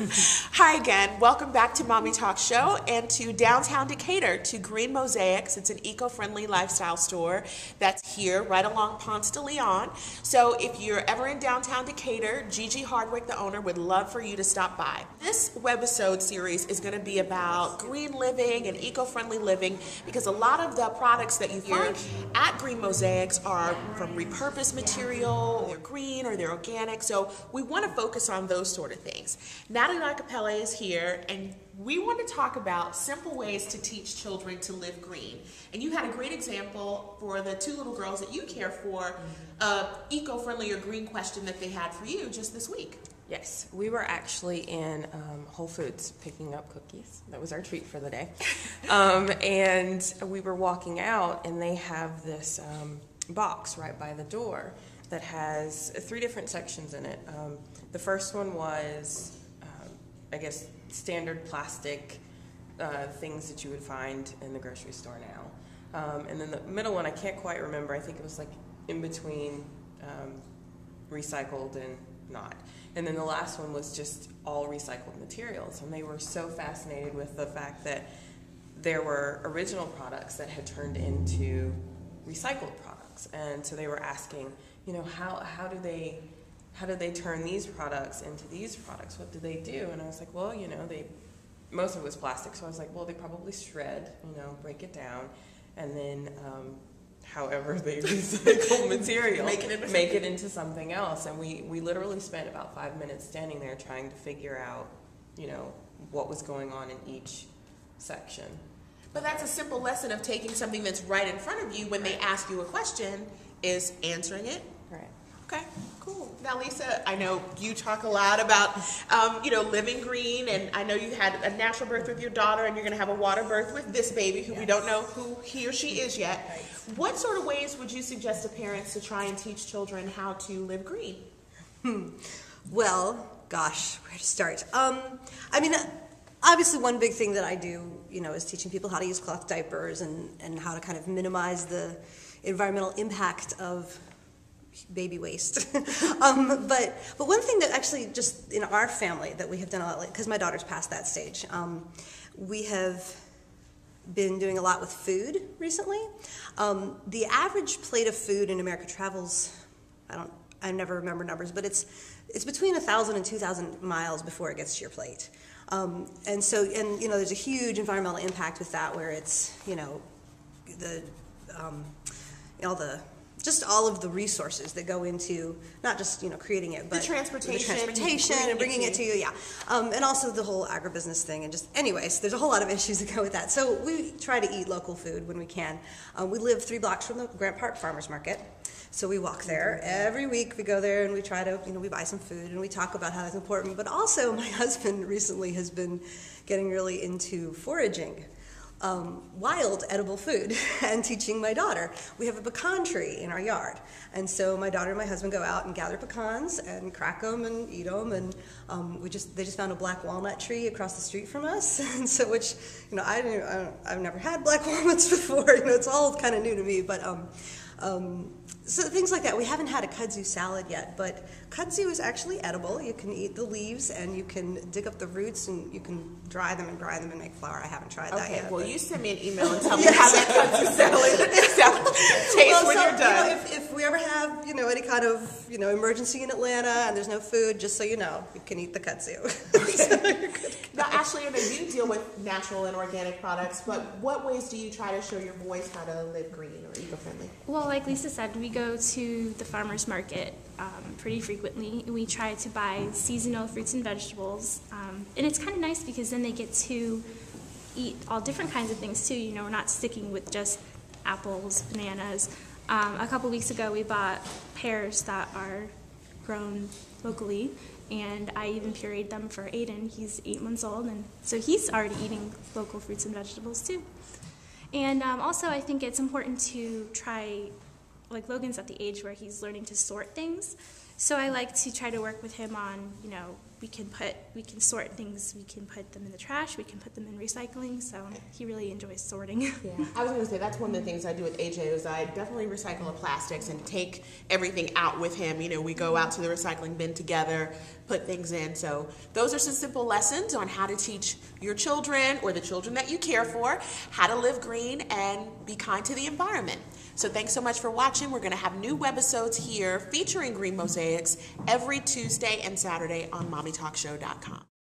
Hi again. Welcome back to Mommy Talk Show and to downtown Decatur, to Green Mosaics. It's an eco-friendly lifestyle store that's here right along Ponce de Leon. So if you're ever in downtown Decatur, Gigi Hardwick, the owner, would love for you to stop by. This webisode series is going to be about green living and eco-friendly living, because a lot of the products that you find at Green Mosaics are from repurposed material, they're green or they're organic. So we want to focus on those sort of things. Natalie Lacapelle is here, and we want to talk about simple ways to teach children to live green. And you had a great example for the two little girls that you care for, eco-friendly or green question that they had for you just this week. Yes, we were actually in Whole Foods picking up cookies. That was our treat for the day. And we were walking out, and they have this box right by the door that has 3 different sections in it. The first one was, I guess, standard plastic things that you would find in the grocery store now. And then the middle one, I can't quite remember. I think it was like in between recycled and not. And then the last one was just all recycled materials. And they were so fascinated with the fact that there were original products that had turned into recycled products. And so they were asking, you know, how do they turn these products into these products? What do they do? And I was like, well, you know, most of it was plastic. So I was like, well, they probably shred, you know, break it down, and then however they recycle material, make it into something else. And we literally spent about 5 minutes standing there trying to figure out, you know, what was going on in each section. But that's a simple lesson of taking something that's right in front of you when they ask you a question, is answering it. Right. Okay, cool. Now, Lisa, I know you talk a lot about, you know, living green, and I know you had a natural birth with your daughter, and you're going to have a water birth with this baby, who we don't know who he or she is yet. Right. What sort of ways would you suggest to parents to try and teach children how to live green? Well, gosh, where to start? I mean, obviously one big thing that I do, you know, is teaching people how to use cloth diapers and how to kind of minimize the environmental impact of baby waste. But one thing that actually just in our family that we have done a lot, because my daughter's past that stage, we have been doing a lot with food recently. The average plate of food in America travels, I never remember numbers, but it's between 1,000 and 2,000 miles before it gets to your plate. And so, you know, there's a huge environmental impact with that, where it's, you know, all of the resources that go into not just, you know, creating it, but the transportation and bringing it to you, yeah. And also the whole agribusiness thing, and just, anyways, there's a whole lot of issues that go with that. So we try to eat local food when we can. We live 3 blocks from the Grant Park Farmers Market. So we walk there every week. We go there and we try to, you know, we buy some food and we talk about how that's important. But also, my husband recently has been getting really into foraging wild edible food and teaching my daughter. We have a pecan tree in our yard, and so my daughter and my husband go out and gather pecans and crack them and eat them. And they just found a black walnut tree across the street from us, and so, which, you know, I've never had black walnuts before. You know, it's all kind of new to me, but so things like that. We haven't had a kudzu salad yet, but kudzu is actually edible. You can eat the leaves, and you can dig up the roots, and you can dry them and make flour. I haven't tried that yet. Okay, well, you send me an email and tell me how that kudzu salad tastes when you're done. You know, if we ever have, you know, any kind of, you know, emergency in Atlanta and there's no food, just so you know, you can eat the kudzu. Okay. Now, Ashley, I know you deal with natural and organic products, but what ways do you try to show your boys how to live green or eco-friendly? Well, like Lisa said, we go to the farmer's market pretty frequently. We try to buy seasonal fruits and vegetables, and it's kind of nice because then they get to eat all different kinds of things too. You know, we're not sticking with just apples, bananas. A couple weeks ago, we bought pears that are grown locally, and I even pureed them for Aiden. He's 8 months old, and so he's already eating local fruits and vegetables too. And also, I think it's important to try, like Logan's at the age where he's learning to sort things, So I like to try to work with him on, we can sort things, we can put them in the trash, we can put them in recycling, so he really enjoys sorting. Yeah, I was going to say that's one of the things I do with AJ is I definitely recycle the plastics and take everything out with him. We go out to the recycling bin together, put things in. So those are some simple lessons on how to teach your children or the children that you care for how to live green and be kind to the environment. So thanks so much for watching. We're going to have new webisodes here featuring Green Mosaics every Tuesday and Saturday on MommyTalkShow.com.